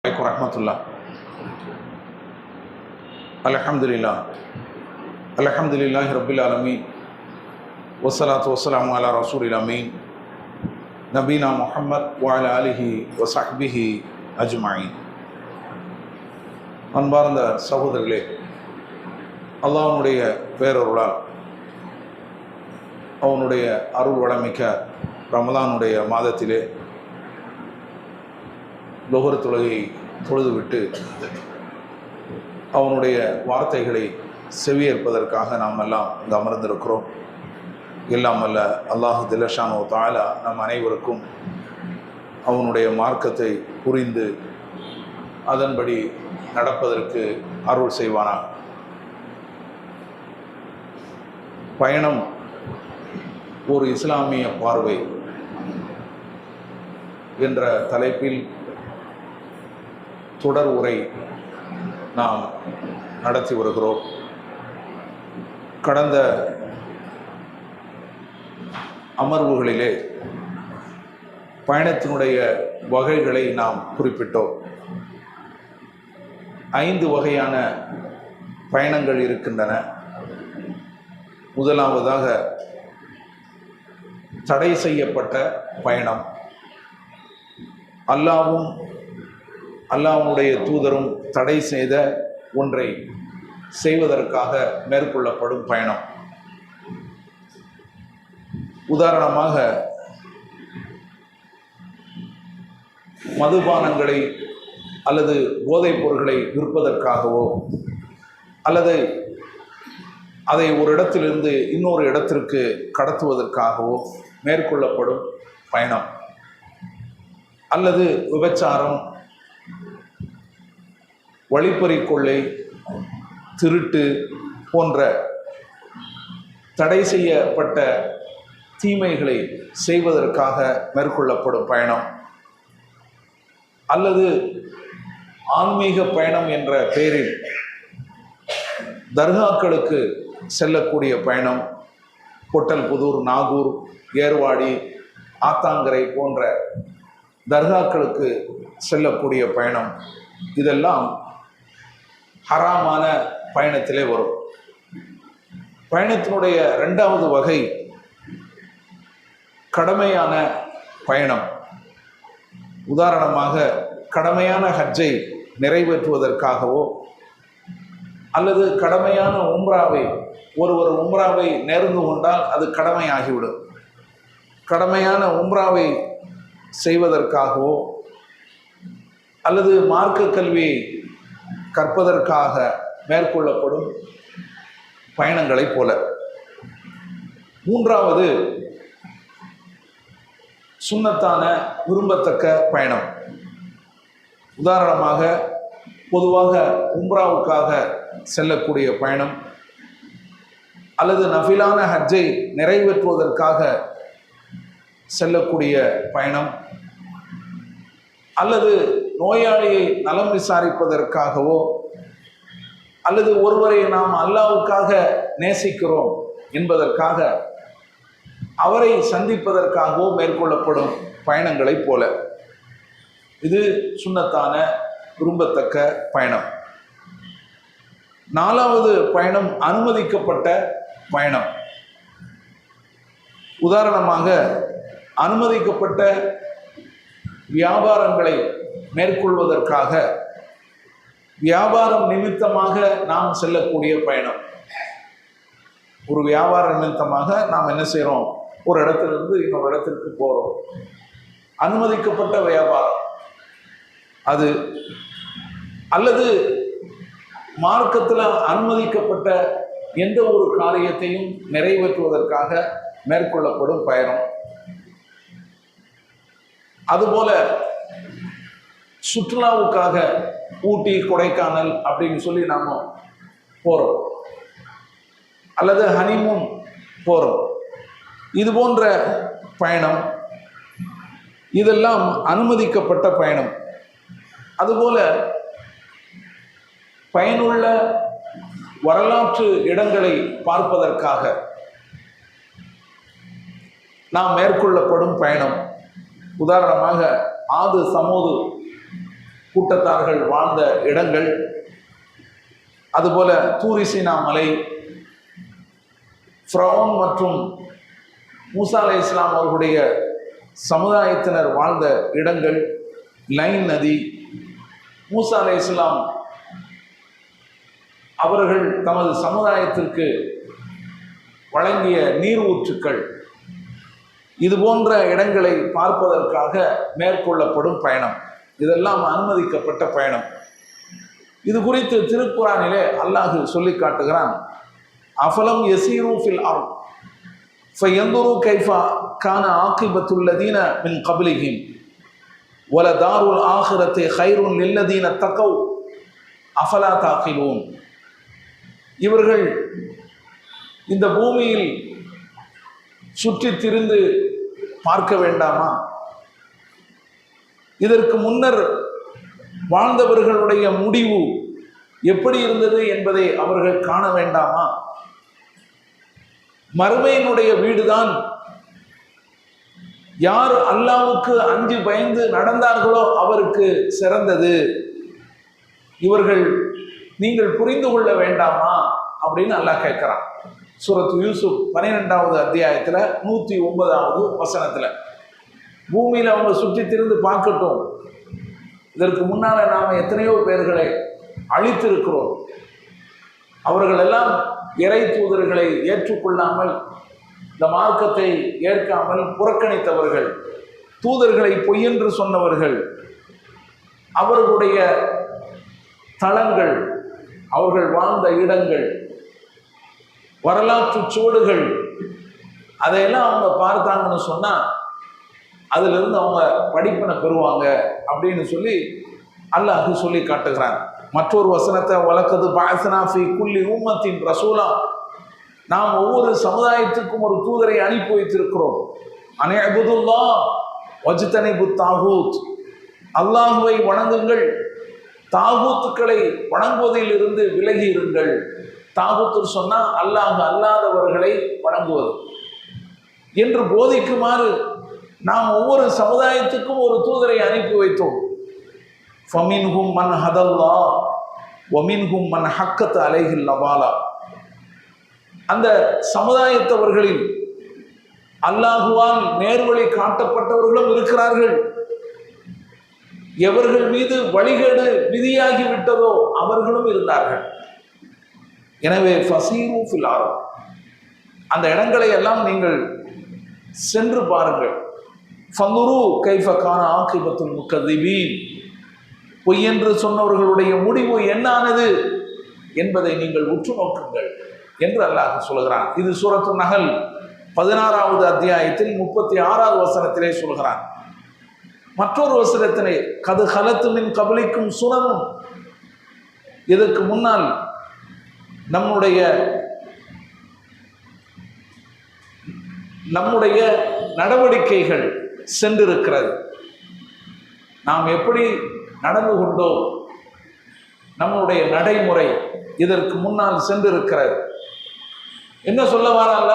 வரஹ்மத்துல்லாஹ். அல்ஹம்துலில்லாஹ் அல்ஹம்துலில்லாஹி ரப்பில் ஆலமீன் வஸ்ஸலாத்து வஸ்ஸலாமு அலா ரசூலில் அமீன் நபீனா முஹம்மத் வ அலா ஆலிஹி வ ஸஹ்பிஹி அஜ்மஈன். அன்பார்ந்த சகோதரர்களே, அல்லாஹ்வுடைய பேரருளால் அவனுடைய அருள் வளமிக்க ரமலானுடைய மாதத்திலே லொஹர் தொழுகை தொழுதுவிட்டு அவனுடைய வார்த்தைகளை செவியேற்பதற்காக நாம் எல்லாம் இங்கு அமர்ந்திருக்கிறோம். எல்லாம் அல்ல அல்லாஹ் ஜல்லஷானு தஆலா நம் அனைவருக்கும் அவனுடைய மார்க்கத்தை புரிந்து அதன்படி நடப்பதற்கு அருள் செய்வானாக. பயணம் ஒரு இஸ்லாமிய பார்வை என்ற தலைப்பில் தொடர் உரை நாம் நடத்தி வருகிறோம். கடந்த அமர்வுகளிலே பயணத்தினுடைய வகைகளை நாம் குறிப்பிட்டோம். 5 வகையான பயணங்கள் இருக்கின்றன. முதலாவதாக தடை செய்யப்பட்ட பயணம். அல்லாஹ்வும் அல்லாஹ்வுடைய தூதரும் தடை செய்த ஒன்றை செய்வதற்காக மேற்கொள்ளப்படும் பயணம். உதாரணமாக மதுபானங்களை அல்லது போதைப் பொருட்களை விற்பதற்காகவோ அல்லது அதை ஒரு இடத்திலிருந்து இன்னொரு இடத்திற்கு கடத்துவதற்காகவோ மேற்கொள்ளப்படும் பயணம், அல்லது விபச்சாரம், வழிப்பறி கொள்ளை, திருட்டு போன்ற தடை செய்யப்பட்ட தீமைகளை செய்வதற்காக மேற்கொள்ளப்படும் பயணம், அல்லது ஆன்மீக பயணம் என்ற பெயரில் தர்காக்களுக்கு செல்லக்கூடிய பயணம். பொட்டல்புதூர், நாகூர், ஏர்வாடி, ஆத்தாங்கரை போன்ற தர்காக்களுக்கு செல்லக்கூடிய பயணம். இதெல்லாம் ஹராமான பயணத்திலே வரும். பயணத்தினுடைய 2வது வகை கடமையான பயணம். உதாரணமாக கடமையான ஹஜ்ஜை நிறைவேற்றுவதற்காகவோ அல்லது கடமையான உம்ராவை ஒருவர் உம்ராவை நேர்ந்து கொண்டால் அது கடமையாகிவிடும். கடமையான உம்ராவை செய்வதற்காகவோ அல்லது மார்க்க கல்வியை கற்பதற்காக மேற்கொள்ளப்படும் பயணங்களைப் போல. 3வது சுன்னத்தான விரும்பத்தக்க பயணம். உதாரணமாக பொதுவாக உம்ராவுக்காக செல்லக்கூடிய பயணம், அல்லது நஃபிலான ஹஜ்ஜை நிறைவேற்றுவதற்காக செல்லக்கூடிய பயணம், அல்லது நோயாளியை நலம் விசாரிப்பதற்காகவோ அல்லது ஒருவரை நாம் அல்லாஹ்வுக்காக நேசிக்கிறோம் என்பதற்காக அவரை சந்திப்பதற்காகவோ மேற்கொள்ளப்படும் பயணங்களைப் போல. இது சுன்னத்தான விரும்பத்தக்க பயணம். 4வது பயணம் அனுமதிக்கப்பட்ட பயணம். உதாரணமாக அனுமதிக்கப்பட்ட வியாபாரங்களை மேற்கொள்வதற்காக வியாபாரம் நிமித்தமாக நாம் செல்லக்கூடிய பயணம். ஒரு வியாபார நிமித்தமாக நாம் என்ன செய்கிறோம்? ஒரு இடத்திலிருந்து இன்னொரு இடத்திற்கு போகிறோம். அனுமதிக்கப்பட்ட வியாபாரம் அது, அல்லது மார்க்கத்தில் அனுமதிக்கப்பட்ட எந்த ஒரு காரியத்தையும் நிறைவேற்றுவதற்காக மேற்கொள்ளப்படும் பயணம். அதுபோல சுற்றுலாவுக்காக ஊட்டி, கொடைக்கானல் அப்படின்னு சொல்லி நாம் போகிறோம், அல்லது ஹனிமூன் போகிறோம். இது போன்ற பயணம், இதெல்லாம் அனுமதிக்கப்பட்ட பயணம். அதுபோல பயனுள்ள வரலாற்று இடங்களை பார்ப்பதற்காக நாம் மேற்கொள்ளப்படும் பயணம். உதாரணமாக ஆது, சமூது கூட்டத்தார்கள் வாழ்ந்த இடங்கள், அதுபோல தூரிசீனா மலை, ஃபிரௌன் மற்றும் மூசா அலைஹிஸ்ஸலாம் அவர்களுடைய சமுதாயத்தினர் வாழ்ந்த இடங்கள், லைன் நதி, மூசா அலைஹிஸ்ஸலாம் அவர்கள் தமது சமுதாயத்திற்கு வழங்கிய நீர் ஊற்றுக்கள், இது போன்ற இடங்களை பார்ப்பதற்காக மேற்கொள்ளப்படும் பயணம். இதெல்லாம் அனுமதிக்கப்பட்ட பயணம். இது குறித்து திருக்குரானிலே அல்லாஹ் சொல்லி காட்டுகிறான். அஃபலம் யஸீரு ஃபில் அர்த் ஃபயன்துரு கைஃபா கான ஆகிபத்துல் லதீன மின் கப்லிஹிம் வலதாருல் ஆகிரத்தி கைருன் லில்லதீன தகவ் அஃபலா தாகிலூன். இவர்கள் இந்த பூமியில் சுற்றி திரிந்து பார்க்க வேண்டாமா? இதற்கு முன்னர் வாழ்ந்தவர்களுடைய முடிவு எப்படி இருந்தது என்பதை அவர்கள் காண வேண்டாமா? மறுமையினுடைய வீடுதான் யார் அல்லாஹ்வுக்கு அஞ்சு பயந்து நடந்தார்களோ அவருக்கு சிறந்தது. இவர்கள் நீங்கள் புரிந்து கொள்ள வேண்டாமா அப்படின்னு அல்லாஹ் கேட்கிறான். சூரத் யூசுப் 12வது அத்தியாயத்தில் 109வது வசனத்தில், பூமியில் அவங்க சுற்றி திரிந்து பார்க்கட்டும். இதற்கு முன்னால் நாம் எத்தனையோ பேர்களை அழித்திருக்கிறோம். அவர்கள் எல்லாம் இறை தூதர்களை ஏற்றுக்கொள்ளாமல், இந்த மார்க்கத்தை ஏற்காமல் புறக்கணித்தவர்கள், தூதர்களை பொய்யென்று சொன்னவர்கள். அவர்களுடைய தளங்கள், அவர்கள் வாழ்ந்த இடங்கள், வரலாற்று சோடுகள், அதையெல்லாம் அவங்க பார்த்தாங்கன்னு சொன்னால் அதிலிருந்து அவங்க படிப்பினை பெறுவாங்க அப்படின்னு சொல்லி அல்லாஹ் சொல்லி காட்டுகிறான். மற்றொரு வசனத்தை, வலக்கது பஅஸ்னா ஃபீ குல்லி உம்மத்தின் ரசூலா, நாம் ஒவ்வொரு சமுதாயத்துக்கும் ஒரு தூதரை அனுப்பி வைத்திருக்கிறோம். அனே அபுதுல்லாஹ் வஜ்தனிபு தாகூத், அல்லாஹுவை வணங்குங்கள், தாகூத்துக்களை வணங்குவதில் இருந்து விலகி இருங்கள். தாகூத்து சொன்னால் அல்லாஹ் அல்லாதவர்களை வணங்குவது என்று போதிக்குமாறு நாம் ஒவ்வொரு சமுதாயத்துக்கும் ஒரு தூதரை அனுப்பி வைத்தோம். ஃபமின்ஹும் மன் ஹதல்லாஹ் வமின்ஹும் மன் ஹக்கத் அலைஹில் லபாலா. அந்த சமுதாயத்தவர்களில் அல்லாஹுவால் நேர்வழி காட்டப்பட்டவர்களும் இருக்கிறார்கள். எவர்கள் மீது வழிகேடு விதியாகி விட்டதோ அவர்களும் இருந்தார்கள். எனவே ஃபசீரு ஃபில் அர்த், அந்த இடங்களை எல்லாம் நீங்கள் சென்று பாருங்கள். ஃபந்துரு கைஃப கான ஆகிபத்துல் முக்கதிபீன், பொய்யென்று சொன்னவர்களுடைய முடிவு என்னானது என்பதை நீங்கள் உற்று நோக்குங்கள் என்று அல்லாஹ் சொல்கிறான். இது சூரத்து நஹல் 16வது அத்தியாயத்தில் 36வது வசனத்திலே சொல்கிறான். மற்றொரு வசனத்திலே, கது ஹலத்து மின் கபலிக்கும் சுனனும், இதற்கு முன்னால் நம்முடைய நடவடிக்கைகள் சென்றிருக்கிறது. நாம் எப்படி நடந்து கொண்டோம், நம்முடைய நடைமுறை இதற்கு முன்னால் சென்றிருக்கிறது. என்ன சொல்ல வராங்க?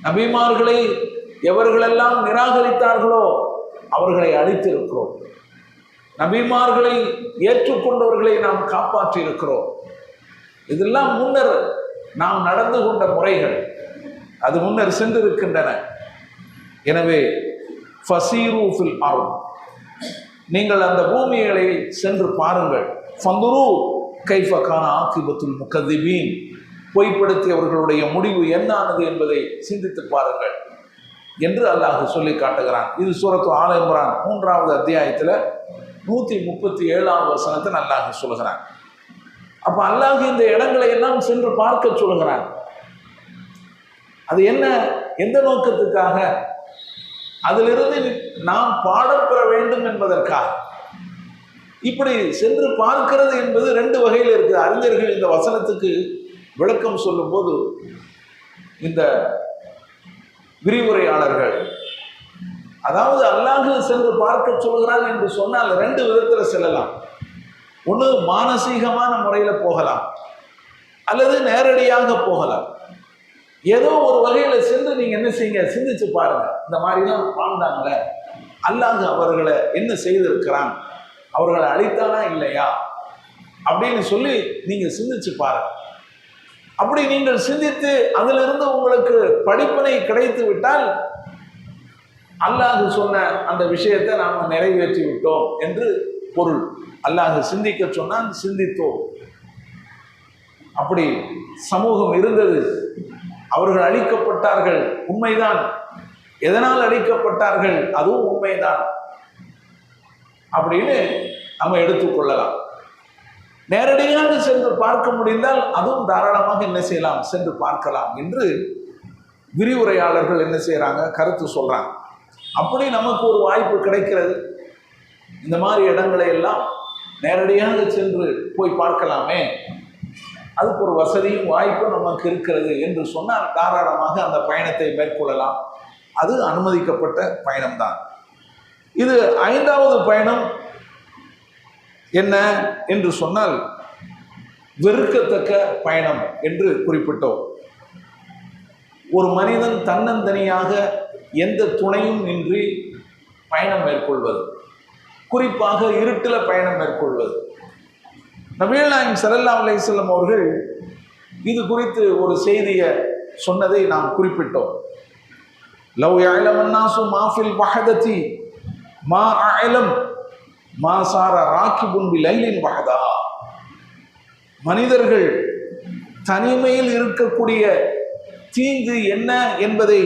நபிமார்களை எவர்களெல்லாம் நிராகரித்தார்களோ அவர்களை அழித்திருக்கிறோம். நபிமார்களை ஏற்றுக்கொண்டவர்களை நாம் காப்பாற்றி இருக்கிறோம். இதெல்லாம் முன்னர் நாம் நடந்து கொண்ட முறைகள், அது முன்னர் சென்றிருக்கின்றன. எனவே ஃபசீரு ஃபில் அர்த், நீங்கள் அந்த பூமிகளை சென்று பாருங்கள். ஃபந்துரு கைஃப கான ஆகிபத்துல் முக்கதிபீன், பொய்ப்படுத்தியவர்களுடைய முடிவு என்னானது என்பதை சிந்தித்து பாருங்கள் என்று அல்லாஹ் சொல்லி காட்டுகிறான். இது சூரத்து ஆல இம்ரான் 3வது அத்தியாயத்தில் 137வது வசனத்தை அல்லாஹ் சொல்கிறான். அப்ப அல்லாஹ் இந்த இடங்களை எல்லாம் சென்று பார்க்க சொல்கிறான். அது என்ன, எந்த நோக்கத்துக்காக? அதிலிருந்து நாம் பாடம் பெற வேண்டும் என்பதற்காக. இப்படி சென்று பார்க்கிறது என்பது 2 வகையில் இருக்குது. அறிஞர்கள் இந்த வசனத்துக்கு விளக்கம் சொல்லும் போது, இந்த விரிவுரையாளர்கள், அதாவது அல்லாஹ் சென்று பார்க்க சொல்கிறான் என்று சொன்னால் 2 விதத்தில் செல்லலாம். ஒன்று மானசீகமான முறையில் போகலாம், அல்லது நேரடியாக போகலாம். ஏதோ ஒரு வகையில் சென்று நீங்கள் என்ன செய்யுங்க, சிந்திச்சு பாருங்க. இந்த மாதிரிலாம் வாழ்ந்தாங்களே, அல்லாஹ் அவர்களை என்ன செய்திருக்கிறான் அவர்களை அழித்தானா இல்லையா அப்படின்னு சொல்லி நீங்க சிந்திச்சு பாருங்க. அப்படி நீங்கள் சிந்தித்து அதிலிருந்து உங்களுக்கு படிப்பினை கிடைத்து விட்டால் அல்லாஹ் சொன்ன அந்த விஷயத்தை நாம் நிறைவேற்றி விட்டோம் என்று பொருள். அல்லாஹ் சிந்திக்க சொன்னால் சிந்தித்தோம். அப்படி சமூகம் இருந்தது. அவர்கள் அழிக்கப்பட்டார்கள், உண்மைதான். எதனால் அழிக்கப்பட்டார்கள் அதுவும் உண்மைதான் அப்படின்னு நம்ம எடுத்துக்கொள்ளலாம். நேரடியாக சென்று பார்க்க முடிந்தால் அதுவும் தாராளமாக என்ன செய்யலாம், சென்று பார்க்கலாம் என்று விரிவுரையாளர்கள் என்ன செய்யறாங்க, கருத்து சொல்றாங்க. அப்படி நமக்கு ஒரு வாய்ப்பு கிடைக்கிறது. இந்த மாதிரி இடங்களை எல்லாம் நேரடியாக சென்று போய் பார்க்கலாமே, அதுக்கு ஒரு வசதியும் வாய்ப்பும் நமக்கு இருக்கிறது என்று சொன்னால் தாராளமாக அந்த பயணத்தை மேற்கொள்ளலாம். அது அனுமதிக்கப்பட்ட பயணம்தான். இது 5வது பயணம் என்ன என்று சொன்னால் வெறுக்கத்தக்க பயணம் என்று குறிப்பிட்டோம். ஒரு மனிதன் தன்னந்தனியாக எந்த துணையும் இன்றி பயணம் மேற்கொள்வது, குறிப்பாக இருட்டில் பயணம் மேற்கொள்வது. நபிகள் நாயகம் ஸல்லல்லாஹு அலைஹி வஸல்லம் அவர்கள் இது குறித்து ஒரு செய்தியை சொன்னதை நாம் குறிப்பிட்டோம். லவ் யஅலமன் நாஸு மா ஃபில் வஹததி மா அஅலம் மா சார ராகிபுன் பிலைலின் வஹதா. மனிதர்கள் தனிமையில் இருக்கக்கூடிய தீங்கு என்ன என்பதை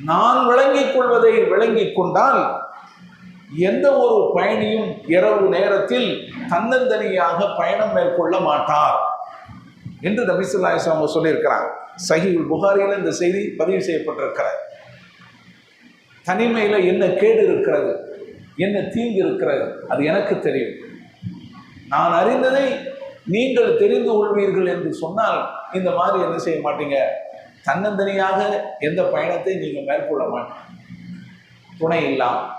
நான் விளங்கிக் கொள்வதை விளங்கிக் கொண்டால் எந்த ஒரு பயணியும் இரவு நேரத்தில் தன்னந்தனியாக பயணம் மேற்கொள்ள மாட்டார் என்று நபி ஸல்லல்லாஹு அலைஹி வஸல்லம் சொல்லியிருக்கிறார். சஹீஹுல் புகாரியில் இந்த செய்தி பதிவு செய்யப்பட்டிருக்கிறது. தனிமையில் என்ன கேடு இருக்கிறது, என்ன தீங்கு இருக்கிறது, அது எனக்கு தெரியும். நான் அறிந்ததை நீங்கள் தெரிந்து கொள்வீர்கள் என்று சொன்னால் இந்த மாதிரி என்ன செய்ய மாட்டீங்க, தன்னந்தனியாக எந்த பயணத்தை நீங்கள் மேற்கொள்ள மாட்டீங்க, துணை இல்லாமல்,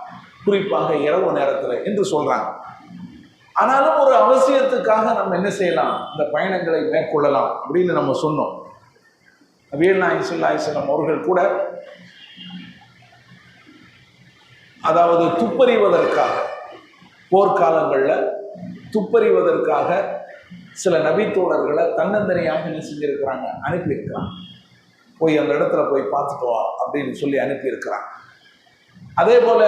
குறிப்பாக இரவு நேரத்தில் என்று சொல்றாங்க. ஆனாலும் ஒரு அவசியத்துக்காக நம்ம என்ன செய்யலாம், இந்த பயணங்களை மேற்கொள்ளலாம் அப்படின்னு நம்ம சொன்னோம். நபிகள் நாயகம் ஸல்லல்லாஹு அலைஹி வஸல்லம் அவர்கள் கூட அதாவது துப்பறிவதற்காக, போர்க்காலங்களில் துப்பறிவதற்காக சில நபித்தோழர்களை தன்னந்தனியாக என்ன செஞ்சிருக்கிறாங்க, அனுப்பியிருக்கிறாங்க. போய் அந்த இடத்துல போய் பார்த்துட்டு வா அப்படின்னு சொல்லி அனுப்பியிருக்கிறாங்க. அதே போல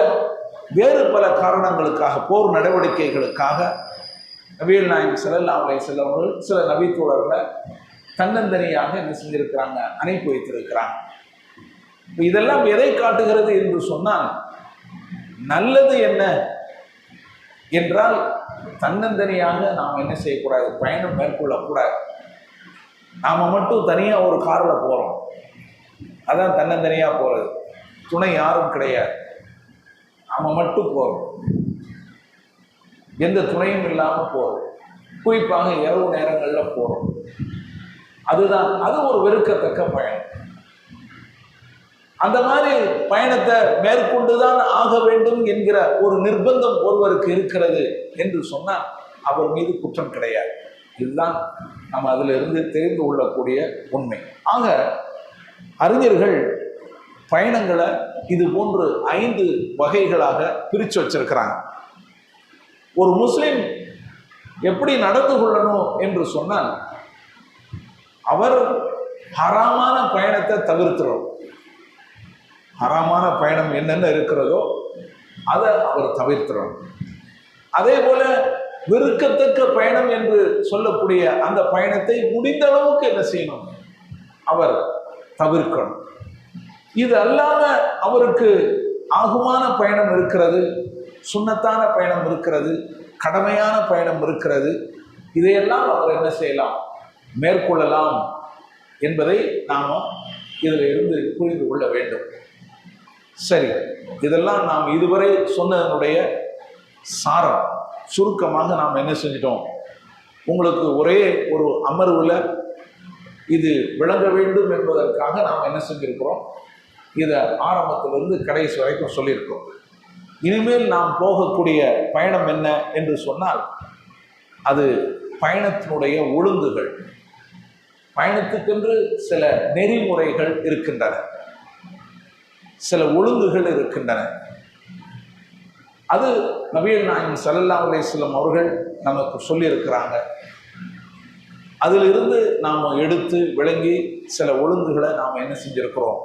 வேறு பல காரணங்களுக்காக, போர் நடவடிக்கைகளுக்காக நபிகள் நாயகம் ஸல்லல்லாஹு அலைஹி வஸல்லம் அவர்கள் சில நபித்தோழர்களை தன்னந்தனியாக என்ன செஞ்சிருக்கிறாங்க, அனுப்பி வைத்திருக்கிறாங்க. இதெல்லாம் எதை காட்டுகிறது என்று சொன்னால், நல்லது என்ன என்றால் தன்னந்தனியாக நாம் என்ன செய்யக்கூடாது, பயணம் மேற்கொள்ளக்கூடாது. நாம் மட்டும் தனியாக ஒரு காரில் போகிறோம், அதான் தன்னந்தனியாக போகிறது. துணை யாரும் கிடையாது, நாம் மட்டும் போகிறோம், எந்த துணையும் இல்லாமல் போகிறோம், குறிப்பாக இரவு நேரங்களில் போகிறோம். அதுதான், அது ஒரு வெறுக்கத்தக்க பயணம். அந்த மாதிரி பயணத்தை மேற்கொண்டுதான் ஆக வேண்டும் என்கிற ஒரு நிர்பந்தம் ஒருவருக்கு இருக்கிறது என்று சொன்னால் அவர் மீது குற்றம் கிடையாது. இதுதான் நம்ம அதில் இருந்து தெரிந்து கொள்ளக்கூடிய உண்மை. ஆக அறிஞர்கள் பயணங்களை இது போன்று 5 வகைகளாக பிரித்து வச்சிருக்கிறாங்க. ஒரு முஸ்லிம் எப்படி நடந்து கொள்ளணும் என்று சொன்னால், அவர் ஹராமான பயணத்தை தவிர்த்துறோம். ஹராமான பயணம் என்னென்ன இருக்கிறதோ அதை அவர் தவிர்த்துறோம். அதே போல வெறுக்கத்தக்க பயணம் என்று சொல்லக்கூடிய அந்த பயணத்தை முடிந்த அளவுக்கு என்ன செய்யணும், அவர் தவிர்க்கணும். இது அல்லாம அவருக்கு ஆகுமான பயணம் இருக்கிறது, சுன்னத்தான பயணம் இருக்கிறது, கடமையான பயணம் இருக்கிறது. இதையெல்லாம் அவர் என்ன செய்யலாம், மேற்கொள்ளலாம் என்பதை நாம் இதில் இருந்து புரிந்து கொள்ள வேண்டும். சரி, இதெல்லாம் நாம் இதுவரை சொன்னதனுடைய சாரம். சுருக்கமாக நாம் என்ன செஞ்சிட்டோம், உங்களுக்கு ஒரே ஒரு அமர்வில் இது விளங்க வேண்டும் என்பதற்காக நாம் என்ன செஞ்சிருக்கிறோம், இதை ஆரம்பத்திலிருந்து கடைசி வரைக்கும் சொல்லியிருக்கோம். இனிமேல் நாம் போகக்கூடிய பயணம் என்ன என்று சொன்னால், அது பயணத்தினுடைய ஒழுங்குகள். பயணத்துக்கென்று சில நெறிமுறைகள் இருக்கின்றன, சில ஒழுங்குகள் இருக்கின்றன. அது நபிகள் நாயகம் ஸல்லல்லாஹு அலைஹி வஸல்லம் அவர்கள் நமக்கு சொல்லியிருக்கிறாங்க. அதிலிருந்து நாம் எடுத்து விளங்கி சில ஒழுங்குகளை நாம் என்ன செஞ்சிருக்கிறோம்,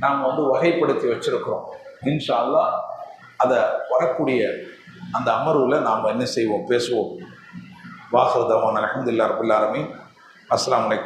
நாம் வகைப்படுத்தி வச்சிருக்கிறோம். இன்ஷா அல்லாஹ் அதை வரக்கூடிய அந்த அமர்வில் நாம் என்ன செய்வோம், பேசுவோம். வாஹிர் தஅவானா அல்ஹம்துலில்லாஹி ரப்பில் ஆலமீன். அஸ்ஸலாமு அலைக்கும்.